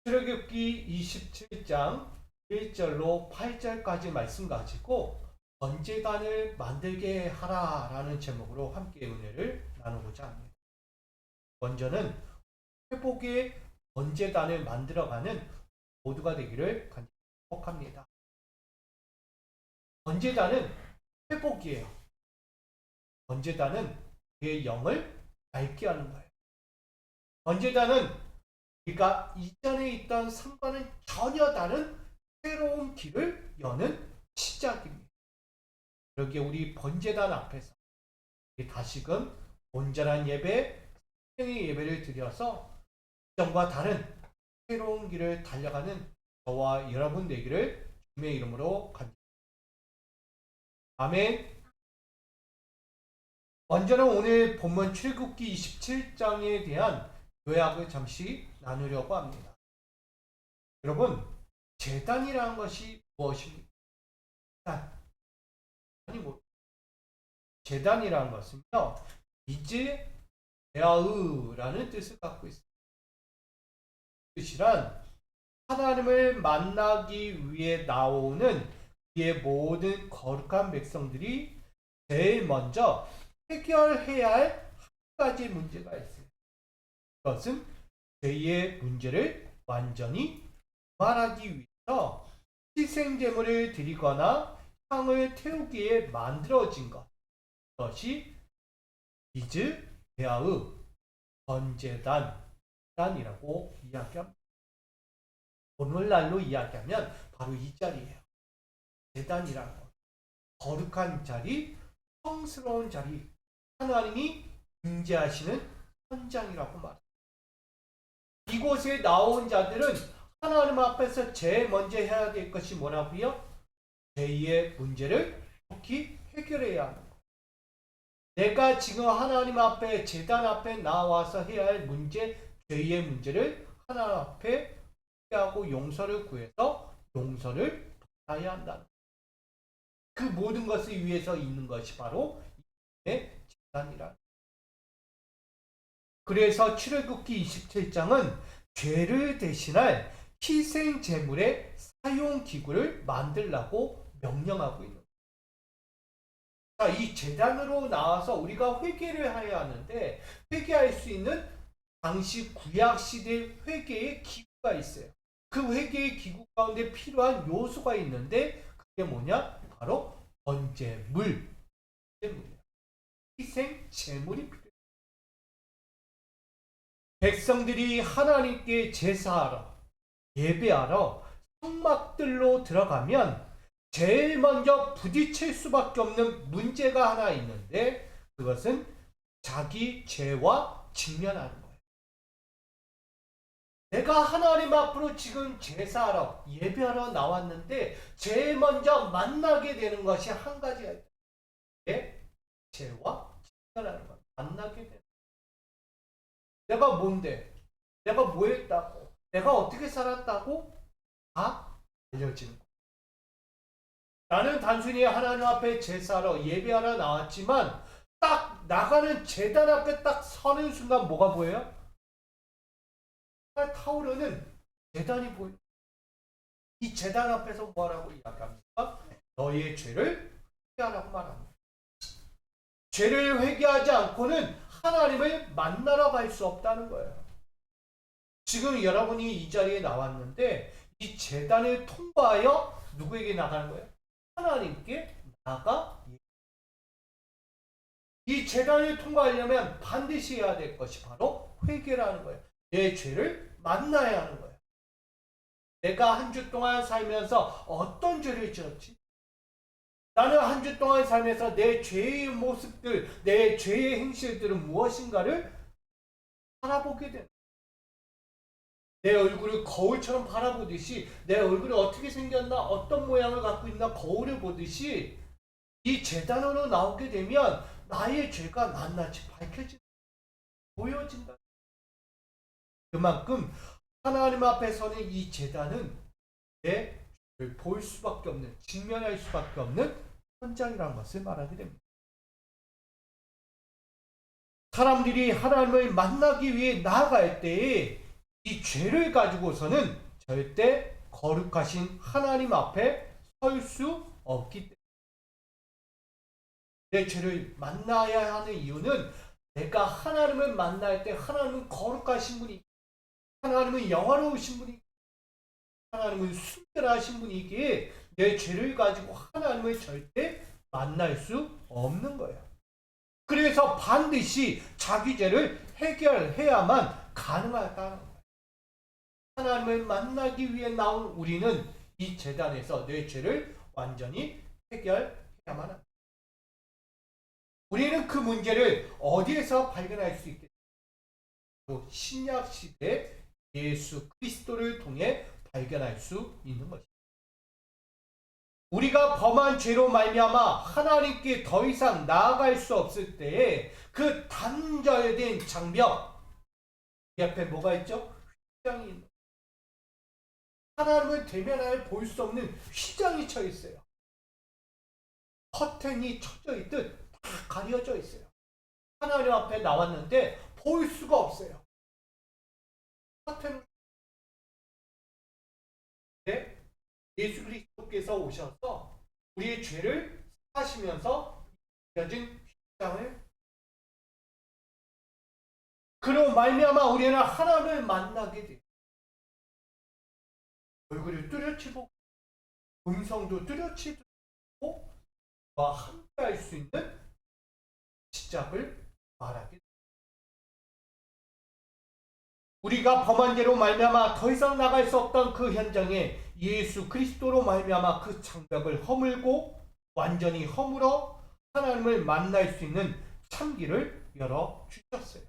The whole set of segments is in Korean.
출애굽기 27장 1절로 8절까지 말씀 가지고 번제단을 만들게 하라라는 제목으로 함께 은혜를 나누고자 합니다. 먼저는 회복의 번제단을 만들어가는 모두가 되기를 간절히 축복합니다. 번제단은 회복이에요. 번제단은 그의 영을 밝게 하는 거예요. 번제단은 우리가 이전에 있던 삶과는 전혀 다른 새로운 길을 여는 시작입니다. 여기 우리 번제단 앞에서 다시금 온전한 예배, 생의 예배를 드려서 이전과 다른 새로운 길을 달려가는 저와 여러분 되기를 주님의 이름으로 간절합니다. 아멘. 먼저는 오늘 본문 출애굽기 27장에 대한 요약을 잠시 나누려고 합니다. 여러분, 제단이라는 것이 무엇입니까? 제단이라는 것은요, 이제 베아으라는 뜻을 갖고 있습니다. 뜻이란 하나님을 만나기 위해 나오는 그의 모든 거룩한 백성들이 제일 먼저 해결해야 할 한 가지 문제가 있어요. 그것은 죄의 문제를 완전히 말하기 위해서 희생제물을 드리거나 향을 태우기에 만들어진 것. 그것이 이즈 베아의 번제단이라고 이야기합니다. 오늘날로 이야기하면 바로 이 자리예요. 제단이라는 것. 거룩한 자리, 성스러운 자리, 하나님이 임재하시는 현장이라고 말합니다. 이곳에 나온 자들은 하나님 앞에서 제일 먼저 해야 될 것이 뭐라고요? 죄의 문제를 속히 해결해야 하는 것. 내가 지금 하나님 앞에 제단 앞에 나와서 해야 할 문제, 죄의 문제를 하나님 앞에 하고 용서를 구해서 용서를 받아야 한다는 것. 그 모든 것을 위해서 있는 것이 바로 제단이라. 그래서 출애굽기 27장은 죄를 대신할 희생 제물의 사용 기구를 만들라고 명령하고 있는 거예요. 이 제단으로 나와서 우리가 회개를 해야 하는데 회개할 수 있는 당시 구약 시대 회개의 기구가 있어요. 그 회개의 기구 가운데 필요한 요소가 있는데 그게 뭐냐? 바로 번제물, 희생 제물이 필요해요. 백성들이 하나님께 제사하러 예배하러 성막들로 들어가면 제일 먼저 부딪힐 수밖에 없는 문제가 하나 있는데 그것은 자기 죄와 직면하는 거예요. 내가 하나님 앞으로 지금 제사하러 예배하러 나왔는데 제일 먼저 만나게 되는 것이 한 가지가 있다. 내 죄와 직면하는 거예요. 만나게 되는 거예요. 내가 뭔데? 내가 뭐 했다고? 내가 어떻게 살았다고? 다 알려지는 거예요. 나는 단순히 하나님 앞에 제사하러 예배하러 나왔지만 딱 나가는 제단 앞에 딱 서는 순간 뭐가 보여요? 타오르는 제단이 보여요. 이 제단 앞에서 뭐하라고 이야기합니까? 너의 죄를 회개하라고 말합니다. 죄를 회개하지 않고는 하나님을 만나러 갈 수 없다는 거예요. 지금 여러분이 이 자리에 나왔는데 이 제단을 통과하여 누구에게 나가는 거예요? 하나님께 나가. 이 제단을 통과하려면 반드시 해야 될 것이 바로 회개라는 거예요. 내 죄를 만나야 하는 거예요. 내가 한 주 동안 살면서 어떤 죄를 지었지? 나는 한 주 동안 살면서 내 죄의 모습들, 내 죄의 행실들은 무엇인가를 바라보게 됩니다. 내 얼굴을 거울처럼 바라보듯이 내 얼굴이 어떻게 생겼나, 어떤 모양을 갖고 있나 거울을 보듯이 이 제단으로 나오게 되면 나의 죄가 낱낱이 밝혀진다. 보여진다. 그만큼 하나님 앞에 서는 이 제단은 내 죄를 볼 수밖에 없는, 직면할 수밖에 없는 현장이라는 것을 말하게 됩니다. 사람들이 하나님을 만나기 위해 나아갈 때에 이 죄를 가지고서는 절대 거룩하신 하나님 앞에 설 수 없기 때문에 내 죄를 만나야 하는 이유는 내가 하나님을 만날 때 하나님은 거룩하신 분이, 하나님은 영화로우신 분이, 하나님은 순결하신 분이기에 내 죄를 가지고 하나님을 절대 만날 수 없는 거예요. 그래서 반드시 자기 죄를 해결해야만 가능하다는 거예요. 하나님을 만나기 위해 나온 우리는 이 제단에서 내 죄를 완전히 해결해야만 합니다. 우리는 그 문제를 어디에서 발견할 수 있겠습니까? 신약 시대 예수 그리스도를 통해 발견할 수 있는 것입니다. 우리가 범한 죄로 말미암아 하나님께 더 이상 나아갈 수 없을 때에 그 단절된 장벽, 이 앞에 뭐가 있죠? 휘장이 있는, 하나님을 대면하여 볼 수 없는 휘장이 쳐 있어요. 커튼이 쳐져 있듯 다 가려져 있어요. 하나님 앞에 나왔는데 볼 수가 없어요. 커튼. 네? 예수 그리스도께서 오셔서 우리의 죄를 사시면서 펴진 휘장을, 그로 말미암아 우리는 하나님을 만나게 돼요. 얼굴을 뚜렷이 음성도 뚜렷이 듣고 와 함께 할 수 있는 시작을 말하게 됩니다. 우리가 범한 죄로 말미암아 더 이상 나갈 수 없던 그 현장에 예수 그리스도로 말미암아 그 장벽을 허물고 완전히 허물어 하나님을 만날 수 있는 참길을 열어주셨어요.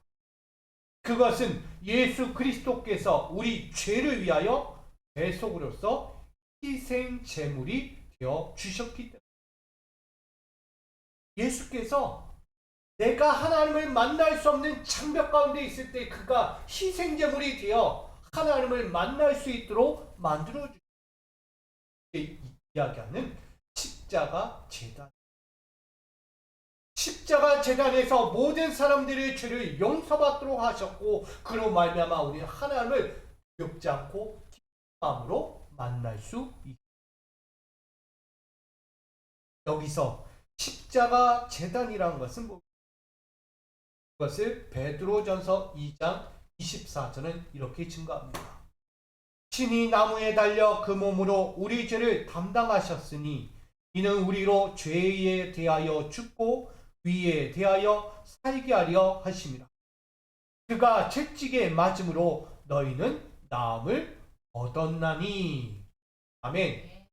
그것은 예수 그리스도께서 우리 죄를 위하여 대속으로서 희생 제물이 되어 주셨기 때문에, 예수께서 내가 하나님을 만날 수 없는 장벽 가운데 있을 때 그가 희생 제물이 되어 하나님을 만날 수 있도록 만들어 주셨어요. 이야기하는 십자가 제단. 십자가 제단에서 모든 사람들의 죄를 용서받도록 하셨고, 그로 말미암아 우리는 하나님을 두렵지 않고 기쁜 마음으로 만날 수 있습니다. 여기서 십자가 제단이라는 것은 뭐? 그것을 베드로전서 2장 24절은 이렇게 증거합니다. 신이 나무에 달려 그 몸으로 우리 죄를 담당하셨으니 이는 우리로 죄에 대하여 죽고 위에 대하여 살게 하려 하심이라. 그가 채찍에 맞음으로 너희는 나음을 얻었나니. 아멘.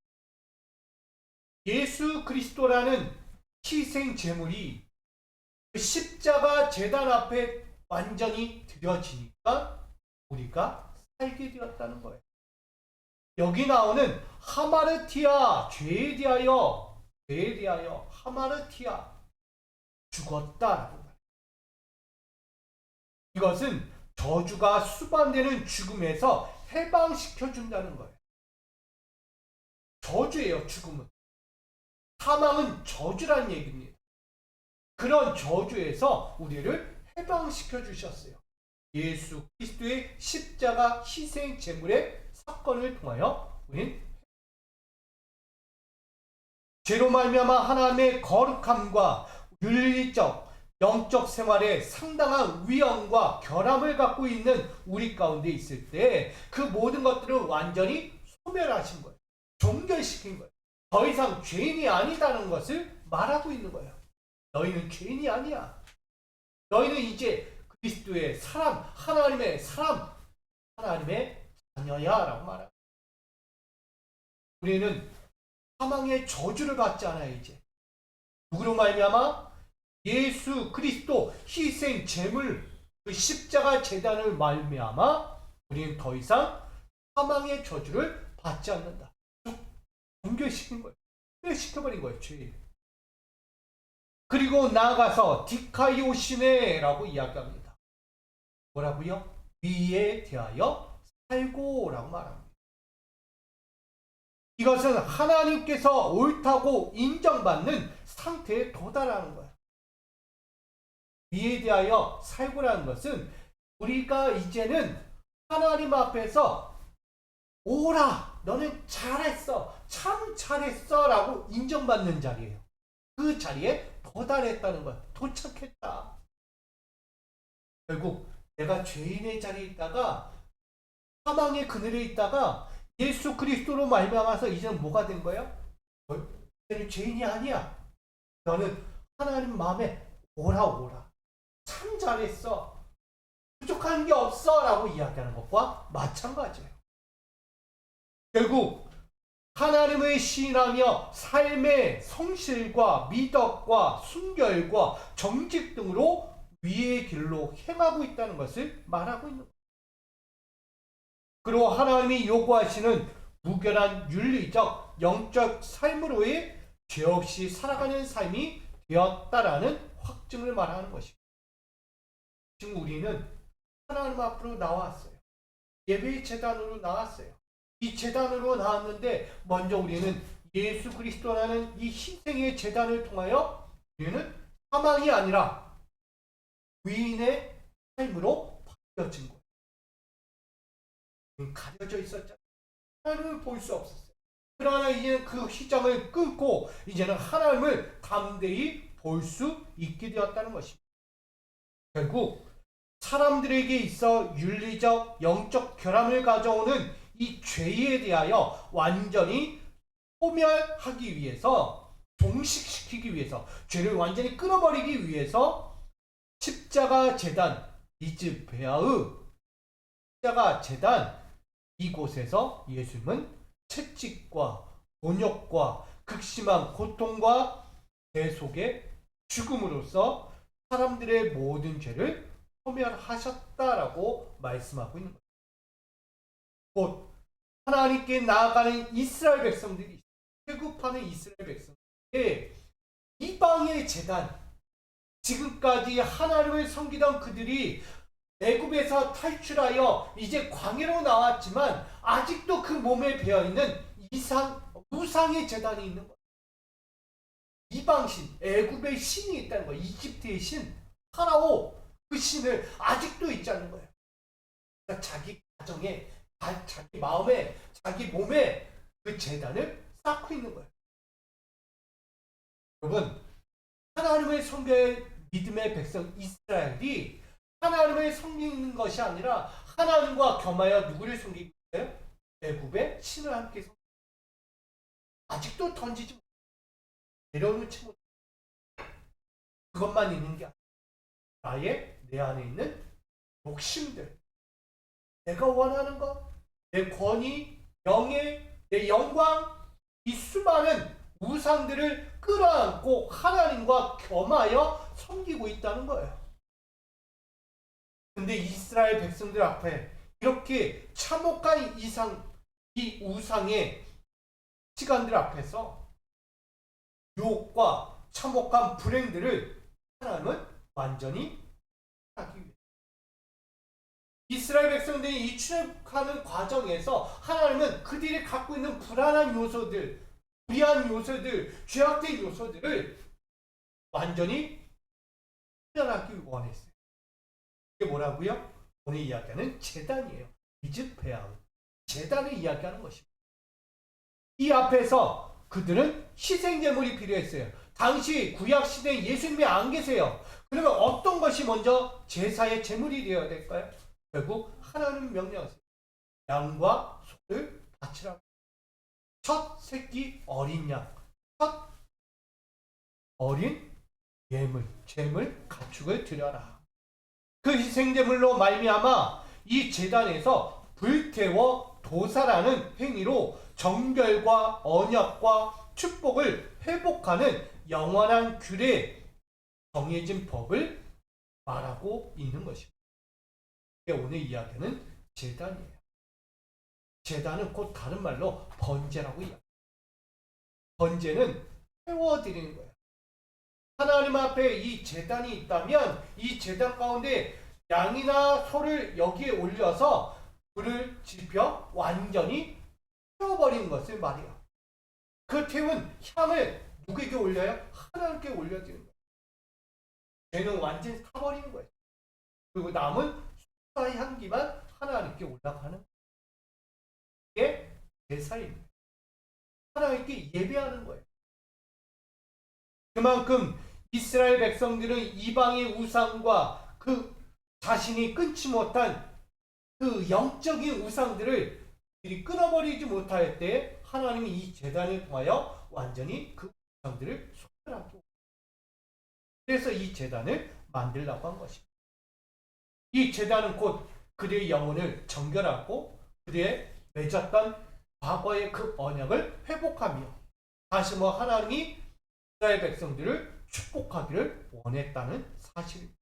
예수 그리스도라는 희생 제물이 그 십자가 제단 앞에 완전히 드려지니까 우리가 살게 되었다는 거예요. 여기 나오는 하마르티아, 죄에 대하여 하마르티아, 죽었다라는 거예요. 이것은 저주가 수반되는 죽음에서 해방시켜 준다는 거예요. 저주예요, 죽음은. 사망은 저주란 얘기입니다. 그런 저주에서 우리를 해방시켜 주셨어요. 예수 그리스도의 십자가 희생 제물의 사건을 통하여 우리는 죄로 말미암아 하나님의 거룩함과 윤리적, 영적 생활에 상당한 위험과 결함을 갖고 있는 우리 가운데 있을 때 그 모든 것들을 완전히 소멸하신 거예요. 종결시킨 거예요. 더 이상 죄인이 아니다는 것을 말하고 있는 거예요. 너희는 죄인이 아니야. 너희는 이제 그리스도의 사람, 하나님의 사람, 하나님의 자녀야 라고 말합니다. 우리는 사망의 저주를 받지 않아요. 이제 누구로 말미암아? 예수 그리스도 희생 제물, 그 십자가 제단을 말미암아 우리는 더 이상 사망의 저주를 받지 않는다. 종결시킨 거예요. 시켜버린 거예요. 죄. 그리고 나아가서 디카이오시네라고 이야기합니다. 뭐라고요? 위에 대하여 살고라고 말합니다. 이것은 하나님께서 옳다고 인정받는 상태에 도달하는 거예요. 위에 대하여 살고라는 것은 우리가 이제는 하나님 앞에서 오라, 너는 잘했어, 참 잘했어 라고 인정받는 자리예요. 그 자리에 도달했다는 거야. 도착했다. 결국 내가 죄인의 자리에 있다가 사망의 그늘에 있다가 예수 그리스도로 말미암아서 이제는 뭐가 된 거야? 너는 죄인이 아니야. 너는 하나님 마음에 오라. 참 잘했어. 부족한 게 없어 라고 이야기하는 것과 마찬가지예요. 결국 하나님의 시인하며 삶의 성실과 미덕과 순결과 정직 등으로 위의 길로 행하고 있다는 것을 말하고 있는 거예요. 그리고 하나님이 요구하시는 무결한 윤리적 영적 삶으로의 죄 없이 살아가는 삶이 되었다라는 확증을 말하는 것입니다. 지금 우리는 하나님 앞으로 나왔어요. 예배의 제단으로 나왔어요. 이 제단으로 나왔는데 먼저 우리는 예수 그리스도라는 이 희생의 제단을 통하여 우리는 사망이 아니라 의인의 삶으로 바뀌어진 거예요. 가려져 있었잖아요. 하나님을 볼 수 없었어요. 그러나 이제는 그 휘장을 끊고 이제는 하나님을 담대히 볼 수 있게 되었다는 것입니다. 결국 사람들에게 있어 윤리적 영적 결함을 가져오는 이 죄에 대하여 완전히 소멸하기 위해서, 종식시키기 위해서, 죄를 완전히 끊어버리기 위해서 십자가 제단 이즈베아의 십자가 제단 이곳에서 예수님은 채찍과 곤욕과 극심한 고통과 대속의 죽음으로써 사람들의 모든 죄를 소멸하셨다라고 말씀하고 있는 거예요. 곧 하나님께 나아가는 이스라엘 백성들이, 회급하는 이스라엘 백성들이 이방의 제단, 지금까지 하나님을 섬기던 그들이 애굽에서 탈출하여 이제 광야로 나왔지만 아직도 그 몸에 배어있는 우상의 제단이 있는 거예요. 이방신, 애굽의 신이 있다는 거예요. 이집트의 신, 파라오, 그 신을 아직도 있자는 거예요. 그러니까 자기 가정에, 자기 마음에, 자기 몸에 그 제단을 쌓고 있는 거예요. 여러분, 하나님의 성결 믿음의 백성 이스라엘이 하나님을 섬기는 것이 아니라 하나님과 겸하여 누구를 섬기고 있어요? 애굽의 신을 함께 섬기고 아직도 던지지 못해요. 내려놓지 못해요. 그것만 있는 게 아니라 내 안에 있는 욕심들, 내가 원하는 것, 내 권위, 명예, 내 영광, 이 수많은 우상들을 끌어안고 하나님과 겸하여 섬기고 있다는 거예요. 근데 이스라엘 백성들 앞에 이렇게 참혹한 이 우상의 시간들 앞에서 유혹과 참혹한 불행들을 하나님은 완전히 하기 위해 이스라엘 백성들이 이 출애굽하는 과정에서 하나님은 그들이 갖고 있는 불안한 요소들, 불의한 요소들, 죄악된 요소들을 완전히 풀어나기 원했어요. 이게 뭐라고요? 오늘 이야기하는 제단이에요. 이즈베아 제단을 이야기하는 것입니다. 이 앞에서 그들은 희생제물이 필요했어요. 당시 구약시대에 예수님이 안 계세요. 그러면 어떤 것이 먼저 제사의 제물이 되어야 될까요? 결국 하나님 명령하세요. 양과 소를 바치라고. 첫 새끼 어린 양, 첫 어린 예물, 제물, 가축을 드려라. 그 희생제물로 말미암아 이 제단에서 불태워 도살하는 행위로 정결과 언약과 축복을 회복하는 영원한 규례, 정해진 법을 말하고 있는 것입니다. 이게 오늘 이야기는 제단이에요. 제단은 곧 다른 말로 번제라고 이야기해요. 번제는 태워드리는 거예요. 하나님 앞에 이 제단이 있다면 이 제단 가운데 양이나 소를 여기에 올려서 불을 지펴 완전히 태워버리는 것을 말해요. 그 태운 향을 누구에게 올려요? 하나님께 올려드리는 거예요. 죄는 완전히 타버리는 거예요. 그리고 남은 수사의 향기만 하나님께 올라가는 게 제사입니다. 하나님께 예배하는 거예요. 그만큼 이스라엘 백성들은 이방의 우상과 그 자신이 끊지 못한 그 영적인 우상들을 끊어버리지 못할 때 하나님이 이 제단을 통하여 완전히 그 우상들을 속별하고, 그래서 이 제단을 만들라고 한 것입니다. 이 제단은 곧 그들의 영혼을 정결하고 그들의 맺었던 과거의 그 언약을 회복하며 다시 하나님이 이스라엘 백성들을 축복하기를 원했다는 사실입니다.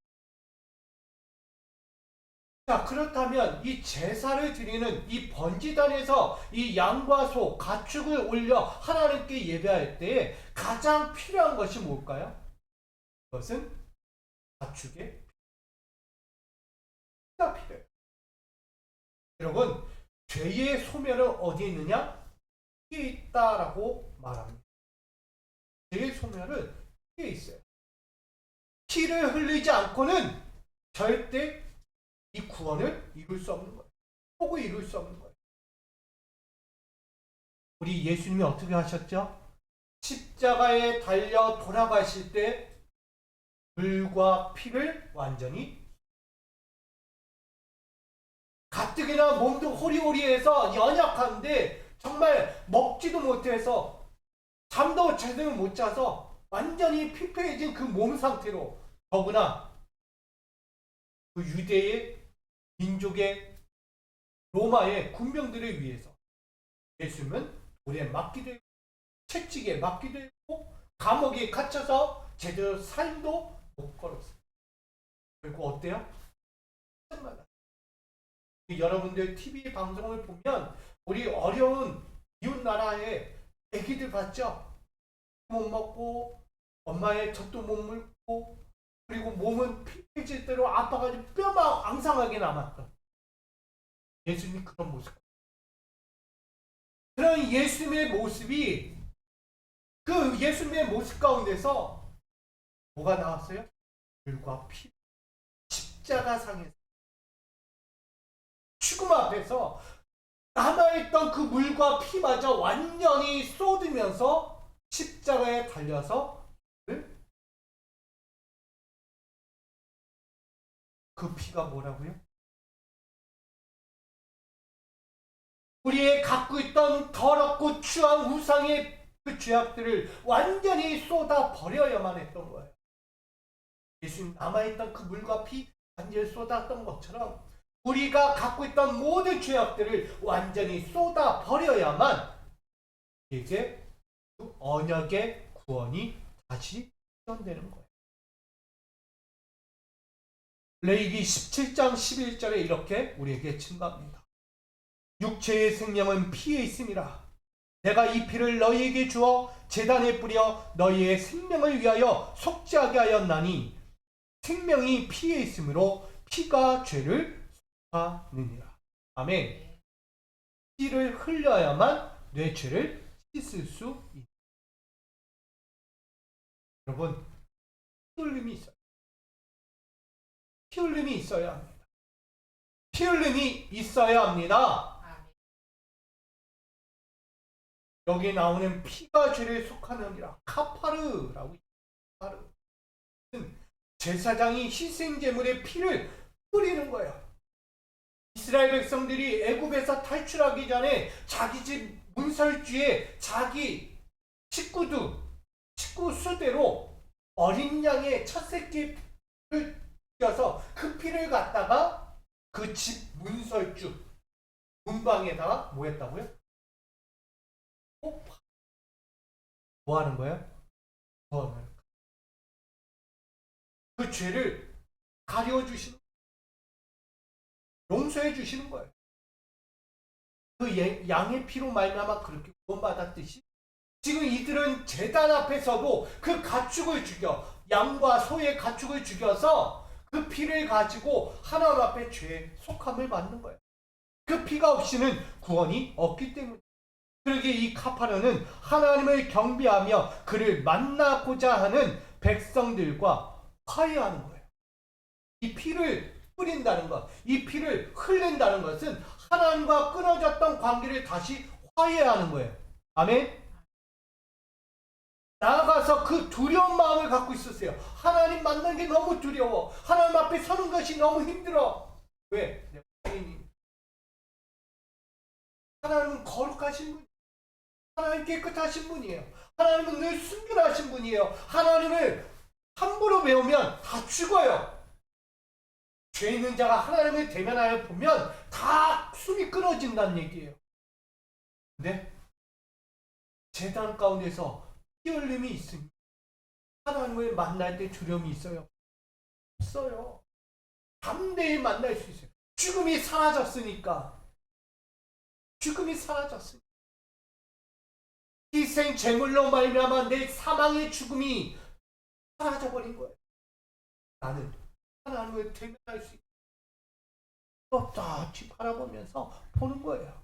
자, 그렇다면 이 제사를 드리는 이 번제단에서 이 양과 소, 가축을 올려 하나님께 예배할 때 가장 필요한 것이 뭘까요? 그것은 가축의 피가 필요해요. 여러분, 죄의 소멸은 어디에 있느냐? 피에 있다라고 말합니다. 죄의 소멸은 피에 있어요. 피를 흘리지 않고는 절대 이 구원을 이룰 수 없는 거예요. 혹을 이룰 수 없는 거예요. 우리 예수님이 어떻게 하셨죠? 십자가에 달려 돌아가실 때 물과 피를 완전히, 가뜩이나 몸도 호리호리해서 연약한데 정말 먹지도 못해서 잠도 제대로 못 자서 완전히 피폐해진 그 몸 상태로, 더구나 그 유대의 민족의 로마의 군병들을 위해서 예수님은 돌에 맞기도 했고 채찍에 맞기도 했고 감옥에 갇혀서 제대로 삶도 못 걸었어요. 그리고 어때요? 여러분들 TV 방송을 보면 우리 어려운 이웃 나라의 애기들 봤죠? 못 먹고 엄마의 젖도 못 물고 그리고 몸은 피해질 대로 아파가지고 뼈만 앙상하게 남았던 예수님이 그런 모습. 그런 예수님의 모습이, 그 예수님의 모습 가운데서 뭐가 나왔어요? 물과 피. 십자가상에서 죽음 앞에서 남아있던 그 물과 피마저 완전히 쏟으면서 십자가에 달려서 그 피가 뭐라고요? 우리의 갖고 있던 더럽고 추한 우상의 그 죄악들을 완전히 쏟아 버려야만 했던 거예요. 예수님 남아있던 그 물과 피 완전히 쏟았던 것처럼 우리가 갖고 있던 모든 죄악들을 완전히 쏟아 버려야만 이제 그 언약의 구원이 다시 실현되는 거예요. 레위기 17장 11절에 이렇게 우리에게 증거합니다. 육체의 생명은 피에 있음이라. 내가 이 피를 너희에게 주어 제단에 뿌려 너희의 생명을 위하여 속죄하게 하였나니 생명이 피에 있으므로 피가 죄를 속하느니라. 아멘. 피를 흘려야만 내 죄를 씻을 수 있다. 여러분, 피 흘림이 있어요. 피 흘림이 있어야 합니다. 피 흘림이 있어야 합니다. 여기 나오는 피가 죄를 속하느니라. 카파르라고. 카파르. 제사장이 희생제물의 피를 뿌리는 거예요. 이스라엘 백성들이 애굽에서 탈출하기 전에 자기 집 문설주에 자기 식구 수대로 어린 양의 첫 새끼를 죽여서 그 피를 갖다가 그 집 문설주 문방에다가 뭐 했다고요? 뭐 하는 거예요? 그 죄를 가려주시는, 용서해 주시는 거예요. 그 양의 피로 말미암아 그렇게 구원받았듯이 지금 이들은 제단 앞에서도 그 가축을 죽여, 양과 소의 가축을 죽여서 그 피를 가지고 하나님 앞에 죄의 속함을 받는 거예요. 그 피가 없이는 구원이 없기 때문에. 그러기에 이 카파르는 하나님을 경배하며 그를 만나고자 하는 백성들과 화해하는 거예요. 이 피를 뿌린다는 것, 이 피를 흘린다는 것은 하나님과 끊어졌던 관계를 다시 화해하는 거예요. 아멘. 나아가서 그 두려운 마음을 갖고 있었어요. 하나님 만나는 게 너무 두려워. 하나님 앞에 서는 것이 너무 힘들어. 왜? 내가 죄인이니까. 하나님은 거룩하신 분, 하나님 깨끗하신 분이에요. 하나님은 늘 순결하신 분이에요. 하나님을 함부로 배우면 다 죽어요. 죄 있는 자가 하나님을 대면하여 보면 다 숨이 끊어진다는 얘기예요. 근데 제단 가운데서 피 흘림이 있으니 하나님을 만날 때 두려움이 있어요? 없어요. 담대히 만날 수 있어요. 죽음이 사라졌으니까. 죽음이 사라졌으니까. 희생 제물로 말미암아 내 사망의 죽음이 사라져버린 거예요. 나는 하나님을 대면할 수 있고 떳떳이 바라보면서 보는 거예요.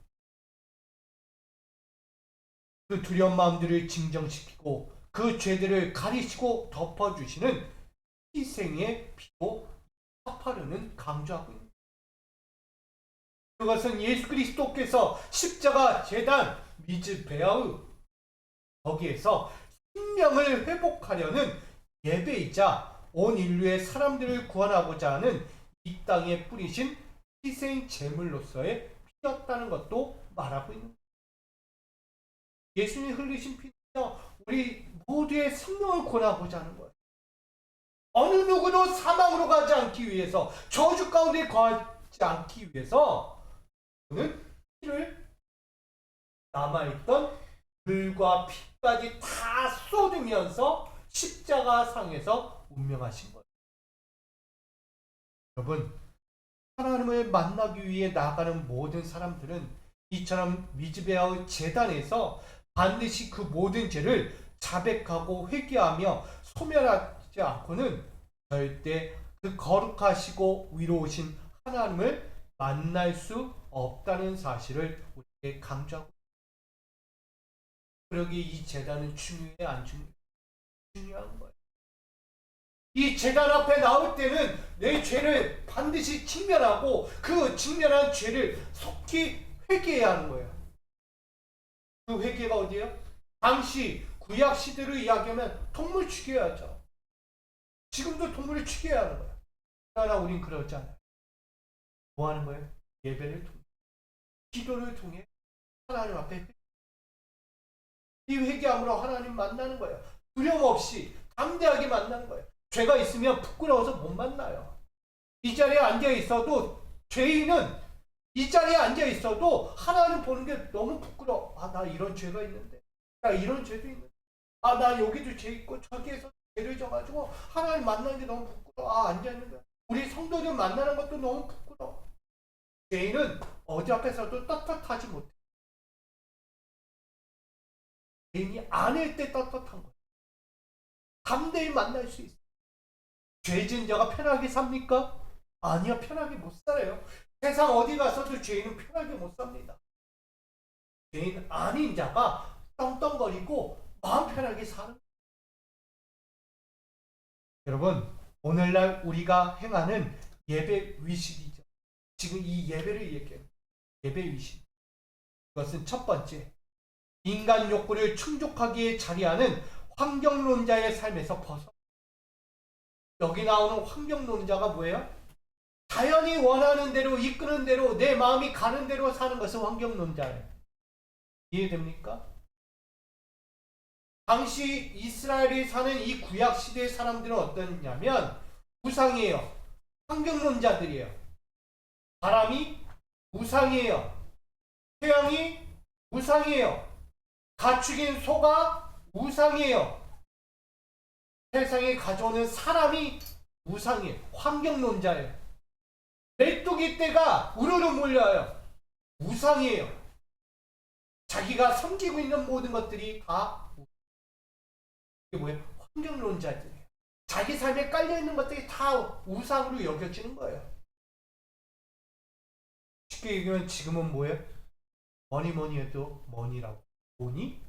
그 두려운 마음들을 진정시키고 그 죄들을 가리시고 덮어주시는 희생의 피로 화파르는 강조하고 있습니다. 그것은 예수 그리스도께서 십자가 제단 미즈베아의 거기에서 생명을 회복하려는 예배이자 온 인류의 사람들을 구원하고자 하는 이 땅에 뿌리신 희생 제물로서의 피였다는 것도 말하고 있는 거예요. 예수님이 흘리신 피는요, 우리 모두의 생명을 구원하고자 하는 거예요. 어느 누구도 사망으로 가지 않기 위해서, 저주 가운데 거하지 않기 위해서 그는 피를 남아있던 물과 피까지 다 쏟으면서 십자가 상에서 운명하신 거예요. 여러분, 하나님을 만나기 위해 나아가는 모든 사람들은 이처럼 미즈베아의 제단에서 반드시 그 모든 죄를 자백하고 회개하며 소멸하지 않고는 절대 그 거룩하시고 위로우신 하나님을 만날 수 없다는 사실을 우리에게 강조하고 있습니다. 그러기에 이 제단은 중요해 안 중요해? 중요한 거예요. 이 제단 앞에 나올 때는 내 죄를 반드시 직면하고 그 직면한 죄를 속히 회개해야 하는 거예요. 그 회개가 어디예요? 당시 구약 시대로 이야기하면 동물 죽여야죠. 지금도 동물을 죽여야 하는 거예요. 그러나 우린 그러지 않아요. 뭐 하는 거예요? 예배를 통해, 기도를 통해 하나님 앞에 이 회개함으로 하나님 만나는 거예요. 두려움 없이 담대하게 만나는 거예요. 죄가 있으면 부끄러워서 못 만나요. 이 자리에 앉아 있어도, 죄인은 이 자리에 앉아 있어도 하나님 보는 게 너무 부끄러워. 아, 나 이런 죄가 있는데, 나 이런 죄도 있는데, 아, 나 여기도 죄 있고 저기에서 죄를 져가지고 하나님 만나는 게 너무 부끄러워. 아, 앉아 있는 거야. 우리 성도들 만나는 것도 너무 부끄러워. 죄인은 어디 앞에서도 떳떳하지 못해. 죄인이 아닐 때 떳떳한 거야. 담대히 만날 수 있어. 죄진 자가 편하게 삽니까? 아니요, 편하게 못 살아요. 세상 어디 가서도 죄인은 편하게 못 삽니다. 죄인 아닌 자가 떵떵거리고 마음 편하게 사는 거예요. 여러분, 오늘날 우리가 행하는 예배 위식이죠. 지금 이 예배를 얘기해요. 예배 위식. 그것은 첫 번째, 인간 욕구를 충족하기에 자리하는 환경론자의 삶에서 벗어. 여기 나오는 환경론자가 뭐예요? 자연이 원하는 대로, 이끄는 대로, 내 마음이 가는 대로 사는 것은 환경론자예요. 이해됩니까? 당시 이스라엘이 사는 이 구약 시대의 사람들은 어떠냐면 우상이에요. 환경론자들이에요. 바람이 우상이에요. 태양이 우상이에요. 가축인 소가 우상이에요. 세상에 가져오는 사람이 우상이에요. 환경론자예요. 메뚜기 떼가 우르르 몰려요. 우상이에요. 자기가 섬기고 있는 모든 것들이 다 이게 뭐예요? 환경론자들이에요. 자기 삶에 깔려있는 것들이 다 우상으로 여겨지는 거예요. 쉽게 얘기하면 지금은 뭐예요? 뭐니 해도 뭐니라고. 뭐니?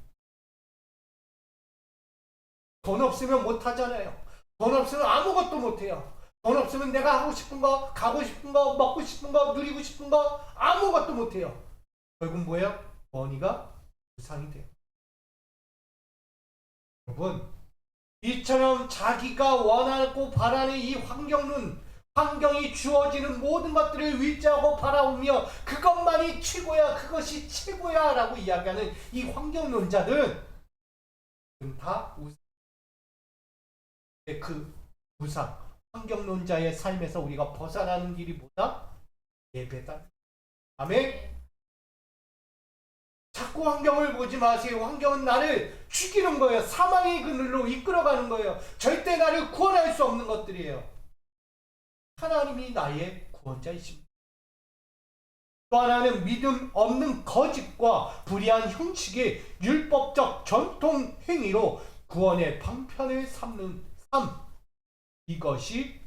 돈 없으면 못 하잖아요. 돈 없으면 아무것도 못 해요. 돈 없으면 내가 하고 싶은 거, 가고 싶은 거, 먹고 싶은 거, 누리고 싶은 거 아무것도 못해요. 결국 뭐예요? 원이가 무상이 돼요. 여러분, 이처럼 자기가 원하고 바라는 이 환경이 주어지는 모든 것들을 의지하고 바라오며 그것만이 최고야, 그것이 최고야 라고 이야기하는 이 환경론자들은 다 그 무상 환경론자의 삶에서 우리가 벗어나는 길이 뭐다? 예배다. 아멘. 자꾸 환경을 보지 마세요. 환경은 나를 죽이는 거예요. 사망의 그늘로 이끌어가는 거예요. 절대 나를 구원할 수 없는 것들이에요. 하나님이 나의 구원자이십니다. 또 하나는 믿음 없는 거짓과 불의한 형식의 율법적 전통 행위로 구원의 방편을 삼는 삶, 이것이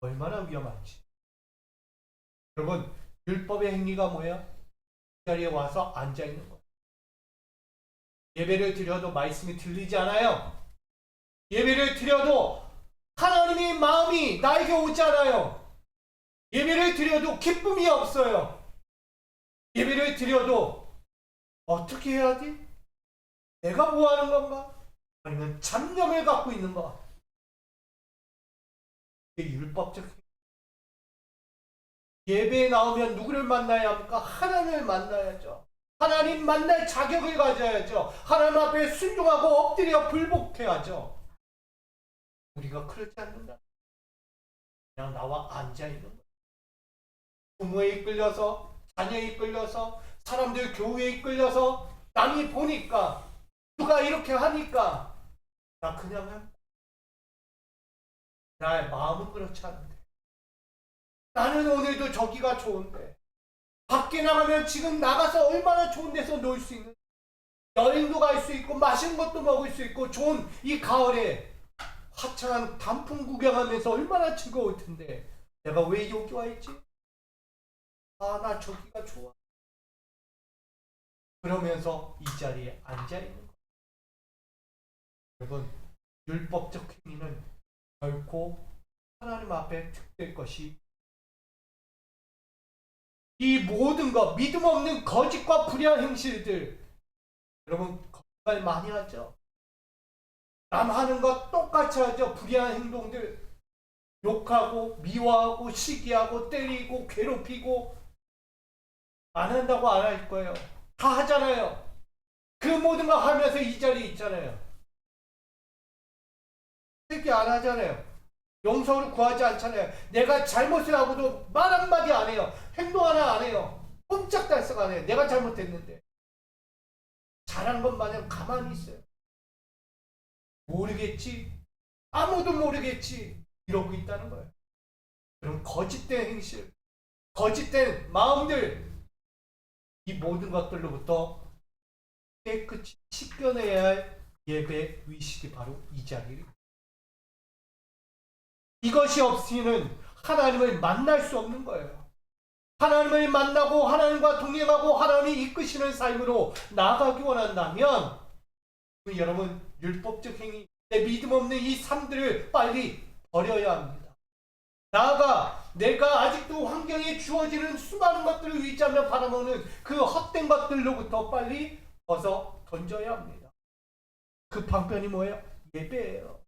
얼마나 위험한지. 여러분, 율법의 행위가 뭐야? 이 자리에 와서 앉아있는 거예요. 예배를 드려도 말씀이 들리지 않아요. 예배를 드려도 하나님의 마음이 나에게 오지 않아요. 예배를 드려도 기쁨이 없어요. 예배를 드려도 어떻게 해야지? 내가 뭐 하는 건가? 아니면 잡념을 갖고 있는가? 이게 율법적. 예배에 나오면 누구를 만나야 합니까? 하나님을 만나야죠. 하나님 만날 자격을 가져야죠. 하나님 앞에 순종하고 엎드려 불복해야죠. 우리가 그렇지 않는다. 그냥 나와 앉아있는 거예요. 부모에 이끌려서, 자녀에 이끌려서, 사람들 교회에 이끌려서 남이 보니까 누가 이렇게 하니까 나 그냥 한 나의 마음은 그렇지 않은데 나는 오늘도 저기가 좋은데 밖에 나가면 지금 나가서 얼마나 좋은 데서 놀 수 있는, 여행도 갈 수 있고 맛있는 것도 먹을 수 있고 좋은 이 가을에 화창한 단풍 구경하면서 얼마나 즐거울 텐데 내가 왜 여기 와 있지? 아, 나 저기가 좋아. 그러면서 이 자리에 앉아 있는 거예요. 여러분, 율법적 행위는 결코 하나님 앞에 득될 것이, 이 모든 것, 믿음 없는 거짓과 불의한 행실들, 여러분 거짓말 많이 하죠. 남 하는 것 똑같이 하죠. 불의한 행동들, 욕하고 미워하고 시기하고 때리고 괴롭히고. 안 한다고 안 할 거예요. 다 하잖아요. 그 모든 거 하면서 이 자리에 있잖아요. 그렇게 안 하잖아요. 용서를 구하지 않잖아요. 내가 잘못을 하고도 말 한마디 안 해요. 행동 하나 안 해요. 꼼짝달싹 안 해요. 내가 잘못했는데. 잘한 것 마냥 가만히 있어요. 모르겠지? 아무도 모르겠지? 이러고 있다는 거예요. 그럼 거짓된 행실, 거짓된 마음들, 이 모든 것들로부터 깨끗이 씻겨내야 할 예배 의식이 바로 이 자리입니다. 이것이 없이는 하나님을 만날 수 없는 거예요. 하나님을 만나고 하나님과 동행하고 하나님이 이끄시는 삶으로 나아가기 원한다면 여러분, 율법적 행위, 내 믿음 없는 이 삶들을 빨리 버려야 합니다. 나아가 내가 아직도 환경에 주어지는 수많은 것들을 의지하며 바라보는 그 헛된 것들로부터 빨리 벗어 던져야 합니다. 그 방편이 뭐예요? 예배예요.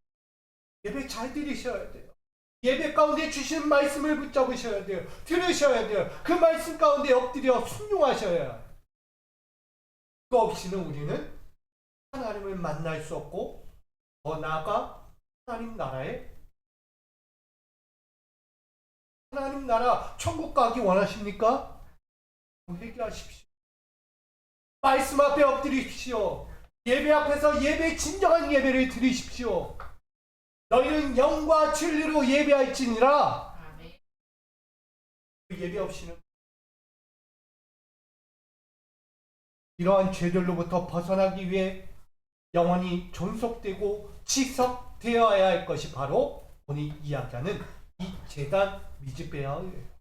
예배 잘 들으셔야 돼요. 예배 가운데 주신 말씀을 붙잡으셔야 돼요. 들으셔야 돼요. 그 말씀 가운데 엎드려 순종하셔야 해요. 그거 없이는 우리는 하나님을 만날 수 없고 더 나아가 하나님 나라 천국 가기 원하십니까? 회개하십시오. 말씀 앞에 엎드리십시오. 예배 앞에서 진정한 예배를 드리십시오. 너희는 영과 진리로 예배할지니라. 그 예배 없이는 이러한 죄들로부터 벗어나기 위해 영원히 존속되고 지속되어야 할 것이 바로 오늘 이야기하는 이 제단 미즈베아예요.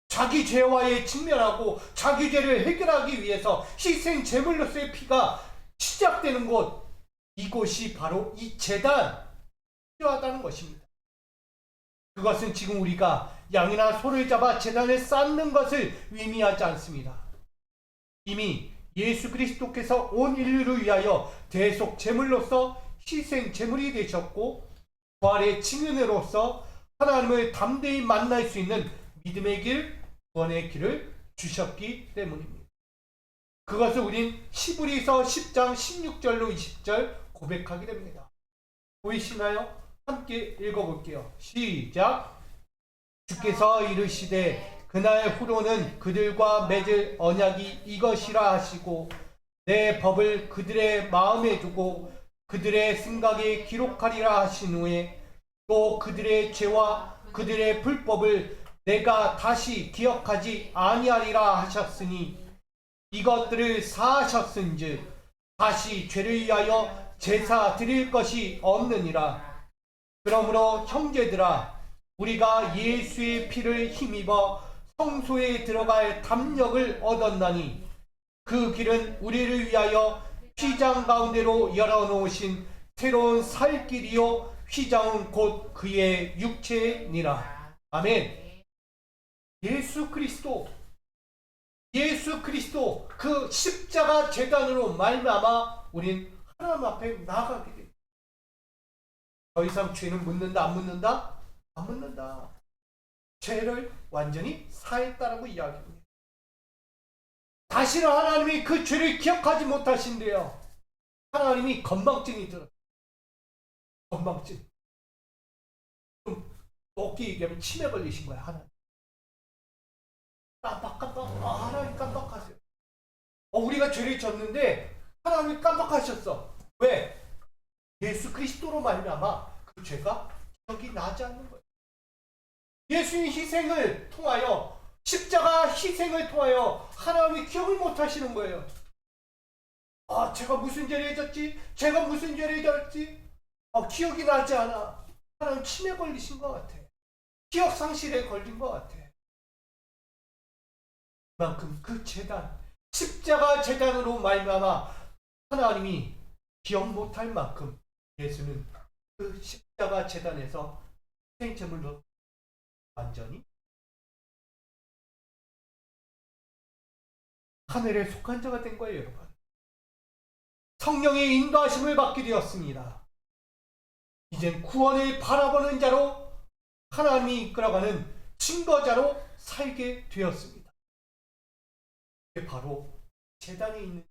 자기 죄와의 직면하고 자기 죄를 해결하기 위해서 희생 제물로서의 피가 시작되는 곳, 이곳이 바로 이 제단, 필요하다는 것입니다. 그것은 지금 우리가 양이나 소를 잡아 제단에 쌓는 것을 의미하지 않습니다. 이미 예수 그리스도께서 온 인류를 위하여 대속 제물로서 희생 제물이 되셨고 부활의 증인으로서 하나님을 담대히 만날 수 있는 믿음의 길, 구원의 길을 주셨기 때문입니다. 그것을 우린 히브리서 10장 16절로 20절 고백하게 됩니다. 보이시나요? 함께 읽어볼게요. 시작. 주께서 이르시되 그날 후로는 그들과 맺을 언약이 이것이라 하시고 내 법을 그들의 마음에 두고 그들의 생각에 기록하리라 하신 후에 또 그들의 죄와 그들의 불법을 내가 다시 기억하지 아니하리라 하셨으니 이것들을 사하셨은즉 다시 죄를 위하여 제사 드릴 것이 없느니라. 그러므로 형제들아 우리가 예수의 피를 힘입어 성소에 들어갈 담력을 얻었나니 그 길은 우리를 위하여 휘장 가운데로 열어놓으신 새로운 살 길이요 휘장은 곧 그의 육체니라. 아멘. 예수 그리스도 그 십자가 제단으로 말미암아 우린 하나님 앞에 나아가게 됩니다. 더 이상 죄는 묻는다 안 묻는다? 안 묻는다. 죄를 완전히 사했다라고 이야기합니다. 다시는 하나님이 그 죄를 기억하지 못하신대요. 하나님이 건망증이 들었어요. 건망증. 좀 높게 얘기하면 치매 걸리신 거야. 하나님. 하나님 깜빡하세요. 우리가 죄를 졌는데 하나님이 깜빡하셨어. 왜? 예수 그리스도로 말미암아 그 죄가 기억이 나지 않는 거예요. 예수의 희생을 통하여 십자가 희생을 통하여 하나님이 기억을 못 하시는 거예요. 제가 무슨 죄를 졌지? 제가 무슨 죄를 졌지? 기억이 나지 않아. 하나님 치매 걸리신 것 같아. 기억 상실에 걸린 것 같아. 그만큼 그 제단, 십자가 제단으로 말미암아 하나님이 기억 못할 만큼 예수는 그 십자가 제단에서 희생제물로 완전히 하늘에 속한 자가 된 거예요, 여러분. 성령의 인도하심을 받게 되었습니다. 이젠 구원을 바라보는 자로 하나님이 이끌어가는 증거자로 살게 되었습니다. 이게 바로 제단에 있는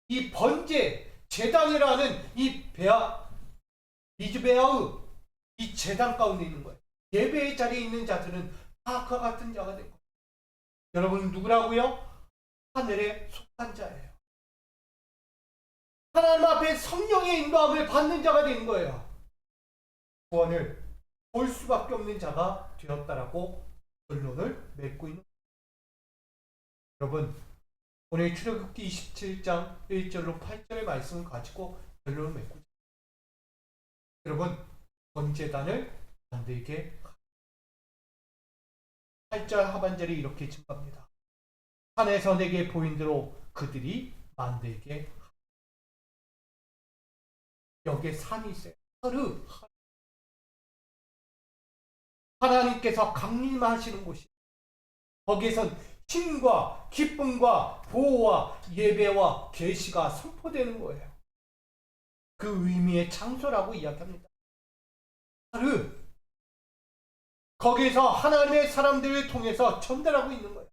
이 번제 제단이라는 이 미즈베아의 이 제단 가운데 있는 거예요. 예배의 자리에 있는 자들은 다 그와 같은 자가 된 거예요. 여러분 누구라고요? 하늘에 속한 자예요. 하나님 앞에 성령의 인도함을 받는 자가 된 거예요. 구원을 볼 수밖에 없는 자가 되었다라고 결론을 맺고 있는 거예요. 여러분 오늘 출애굽기 27장 1절로 8절의 말씀을 가지고 결론을 맺고 있습니다. 여러분 번제단을 만들게 8절 하반절이 이렇게 증가합니다. 산에서 내게 보인 대로 그들이 만들게. 여기에 산이 있어요. 하나님께서 강림하시는 곳이 거기에선 힘과 기쁨과 보호와 예배와 계시가 선포되는 거예요. 그 의미의 장소라고 이야기합니다. 거기에서 하나님의 사람들을 통해서 전달하고 있는 거예요.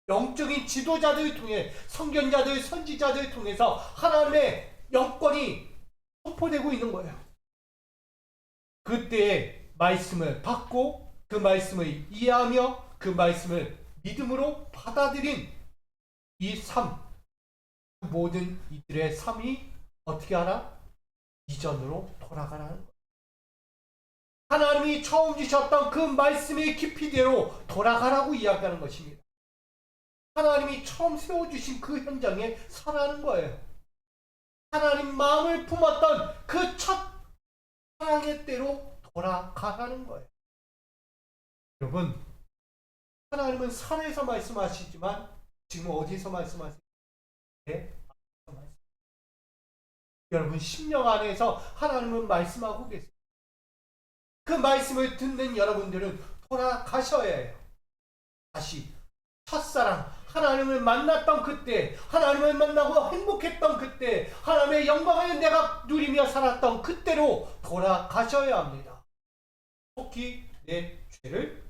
영적인 지도자들을 통해 선견자들, 선지자들을 통해서 하나님의 영권이 선포되고 있는 거예요. 그때의 말씀을 받고 그 말씀을 이해하며 그 말씀을 믿음으로 받아들인 이 삶, 모든 이들의 삶이 어떻게 하라? 이전으로 돌아가라는 거예요. 하나님이 처음 주셨던 그 말씀의 깊이대로 돌아가라고 이야기하는 것입니다. 하나님이 처음 세워주신 그 현장에 살아가는 거예요. 하나님 마음을 품었던 그 첫 사랑의 때로 돌아가라는 거예요. 여러분, 하나님은 산에서 말씀하시지만 지금 어디서 말씀하세요? 네? 여러분 심령 안에서 하나님은 말씀하고 계세요. 그 말씀을 듣는 여러분들은 돌아가셔야 해요. 다시 첫사랑 하나님을 만났던 그때, 하나님을 만나고 행복했던 그때, 하나님의 영광을 내가 누리며 살았던 그때로 돌아가셔야 합니다. 특히 내 죄를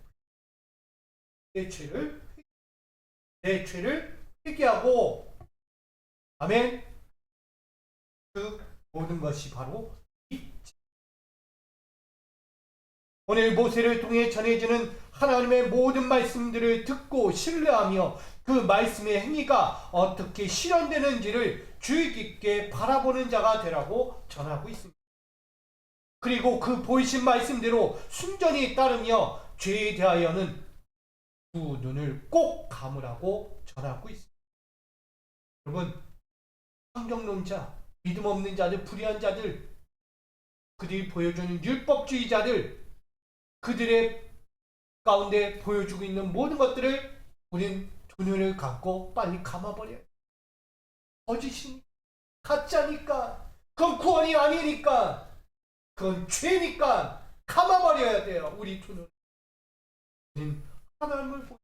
회개하고, 아멘. 그 모든 것이 바로 오늘 모세를 통해 전해지는 하나님의 모든 말씀들을 듣고 신뢰하며 그 말씀의 행위가 어떻게 실현되는지를 주의 깊게 바라보는 자가 되라고 전하고 있습니다. 그리고 그 보이신 말씀대로 순전히 따르며 죄에 대하여는 두 눈을 꼭 감으라고 전하고 있습니다. 여러분, 환경론자, 믿음 없는 자들, 불의한 자들, 그들이 보여주는 율법주의자들, 그들의 가운데 보여주고 있는 모든 것들을 우린 두 눈을 감고 빨리 감아버려요. 거짓이니까, 가짜니까, 그건 구원이 아니니까, 그건 죄니까 감아버려야 돼요. 우리 두 눈. 우린 하나님을 보고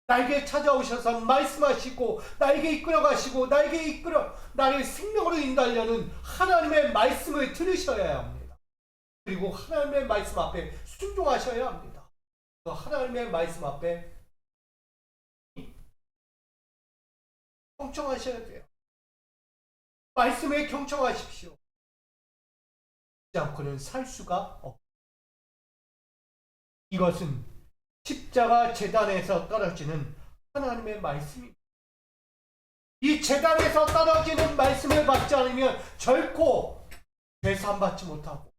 나에게 찾아오셔서 말씀하시고 나에게 이끌어 가시고 나를 생명으로 인도하려는 하나님의 말씀을 들으셔야 합니다. 그리고 하나님의 말씀 앞에 순종하셔야 합니다. 그 하나님의 말씀 앞에 경청하셔야 돼요. 말씀에 경청하십시오. 그렇지 않고는 살 수가 없습니다. 이것은 십자가 제단에서 떨어지는 하나님의 말씀입니다. 이 제단에서 떨어지는 말씀을 받지 않으면 결코 배산받지 못하고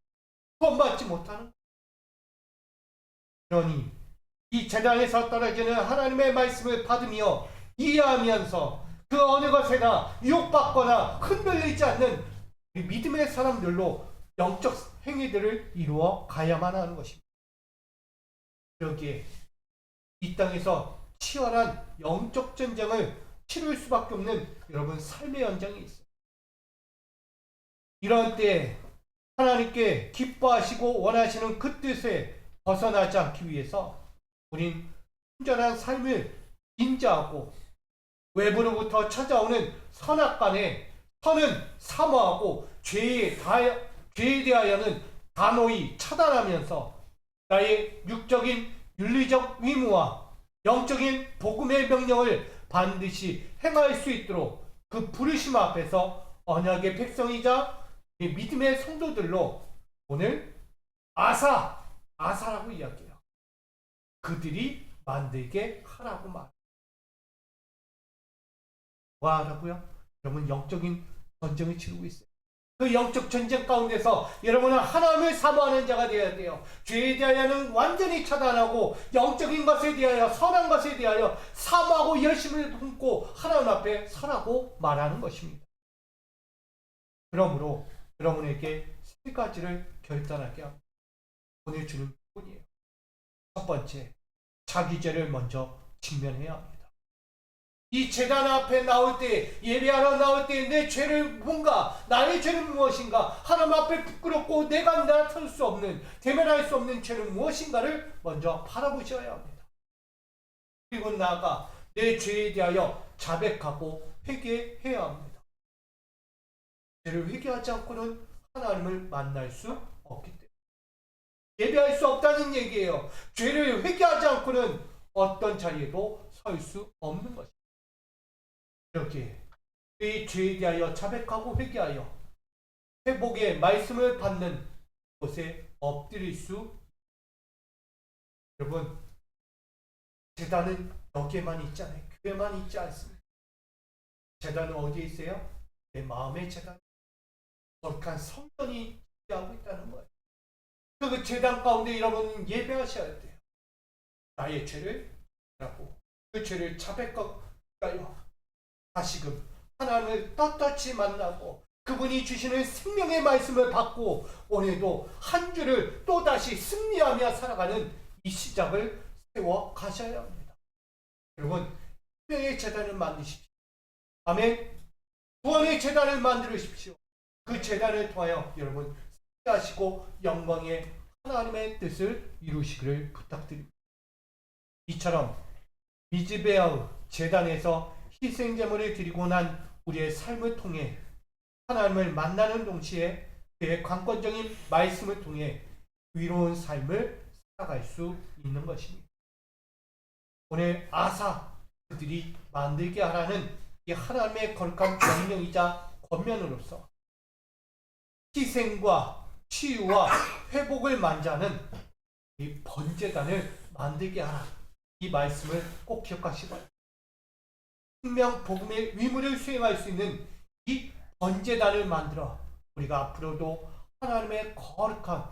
구원받지 못하는, 그러니 이 제단에서 떨어지는 하나님의 말씀을 받으며 이해하면서 그 어느 것에나 유혹받거나 흔들리지 않는 믿음의 사람들로 영적 행위들을 이루어 가야만 하는 것입니다. 여기에 이 땅에서 치열한 영적 전쟁을 치를 수밖에 없는 여러분 삶의 현장이 있어요. 이런 때에 하나님께 기뻐하시고 원하시는 그 뜻에 벗어나지 않기 위해서 우린 순전한 삶을 인자하고 외부로부터 찾아오는 선악간에 선은 사모하고 죄에 대하여는 단호히 차단하면서 나의 육적인 윤리적 의무와 영적인 복음의 명령을 반드시 행할 수 있도록 그 부르심 앞에서 언약의 백성이자 믿음의 성도들로 오늘 아사라고 이야기해요. 그들이 만들게 하라고 말. 뭐 하라고요? 여러분 영적인 전쟁을 치르고 있어요. 그 영적 전쟁 가운데서 여러분은 하나님을 사모하는 자가 되어야 돼요. 죄에 대하여는 완전히 차단하고 영적인 것에 대하여 선한 것에 대하여 사모하고 열심을 품고 하나님 앞에 서라고 말하는 것입니다. 그러므로 여러분에게 세 가지를 결단하게 합니다. 오늘 주는 뿐이에요. 첫 번째, 자기 죄를 먼저 직면해야 합니다. 이 제단 앞에 나올 때, 예배하러 나올 때 내 죄를 뭔가, 나의 죄는 무엇인가, 하나님 앞에 부끄럽고 내가 나설 수 없는, 대면할 수 없는 죄는 무엇인가를 먼저 바라보셔야 합니다. 그리고 나아가 내 죄에 대하여 자백하고 회개해야 합니다. 죄를 회개하지 않고는 하나님을 만날 수 없기 때문에 예배할 수 없다는 얘기예요. 죄를 회개하지 않고는 어떤 자리에도 설 수 없는 것입니다. 이렇게 이 죄에 대하여 자백하고 회개하여 회복의 말씀을 받는 곳에 엎드릴 수. 여러분, 제단은 여기에만 있잖아요. 교회만 있지 않습니다. 제단은 어디에 있어요? 내 마음의 제단. 거룩한 성전이 하고 있다는 거예요. 그 제단 가운데 여러분 예배하셔야 돼요. 나의 죄를 하고 그 죄를 자백하여 다시금 하나님을 떳떳이 만나고 그분이 주시는 생명의 말씀을 받고 오늘도 한 주를 또다시 승리하며 살아가는 이 시작을 세워 가셔야 합니다. 여러분, 생명의 제단을 만드십시오. 아멘. 구원의 제단을 만들으십시오. 그 제단을 통하여 여러분 하시고 영광의 하나님의 뜻을 이루시기를 부탁드립니다. 이처럼 미즈베아의 제단에서 희생제물을 드리고 난 우리의 삶을 통해 하나님을 만나는 동시에 그의 관건적인 말씀을 통해 위로운 삶을 살아갈 수 있는 것입니다. 오늘 아사 그들이 만들게 하라는 이 하나님의 거룩한 명령이자 권면으로서 희생과 치유와 회복을 만자는 이 번제단을 만들게 하라. 이 말씀을 꼭 기억하시기 바랍니다. 생명 복음의 의무를 수행할 수 있는 이 번제단을 만들어 우리가 앞으로도 하나님의 거룩한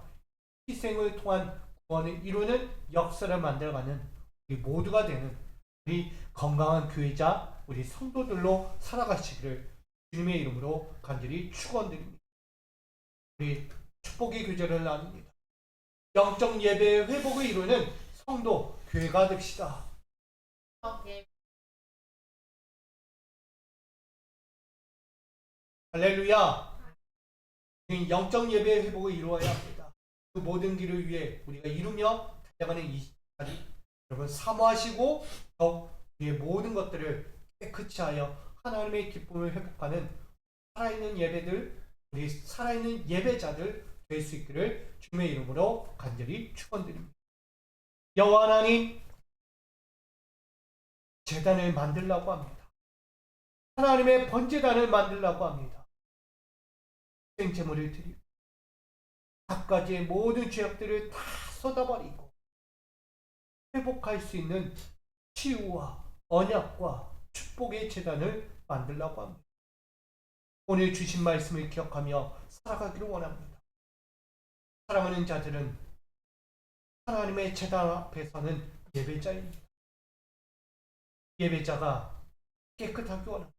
희생을 통한 구원을 이루는 역사를 만들어가는 우리 모두가 되는 우리 건강한 교회자, 우리 성도들로 살아가시기를 주님의 이름으로 간절히 축원드립니다. 우리 축복의 교제를 나눕니다. 영적 예배의 회복을 이루는 성도, 교회가 됩시다. 할렐루야. 영적 예배의 회복을 이루어야 합니다. 그 모든 길을 위해 우리가 이루며 달려가는 이 자리, 여러분 사모하시고 더욱 우리의 모든 것들을 깨끗이 하여 하나님의 기쁨을 회복하는 살아있는 예배들, 우리 살아있는 예배자들 될 수 있기를 주님의 이름으로 간절히 축원드립니다. 여호와 하나님, 제단을 만들라고 합니다. 하나님의 번제단을 만들라고 합니다. 생제물을 드리고 각가지의 모든 죄악들을 다 쏟아버리고 회복할 수 있는 치유와 언약과 축복의 제단을 만들라고 합니다. 오늘 주신 말씀을 기억하며 살아가기를 원합니다. 사랑하는 자들은 하나님의 제단 앞에서는 예배자입니다. 예배자가 깨끗하기 원합니다.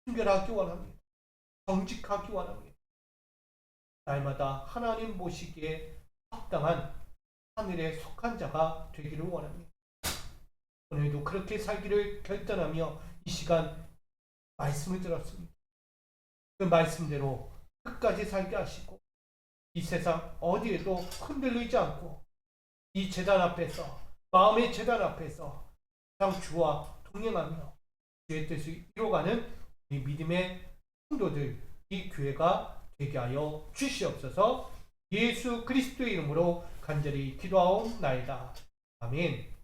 순결하기 원합니다. 정직하기 원합니다. 날마다 하나님 보시기에 합당한 하늘에 속한 자가 되기를 원합니다. 오늘도 그렇게 살기를 결단하며 이 시간 말씀을 들었습니다. 그 말씀대로 끝까지 살게 하시고 이 세상 어디에도 흔들리지 않고 이 제단 앞에서, 마음의 제단 앞에서 항상 주와 동행하며 주의 뜻을 이뤄가는 이 믿음의 성도들, 이 교회가 되게 하여 주시옵소서. 예수 그리스도의 이름으로 간절히 기도하옵나이다. 아멘.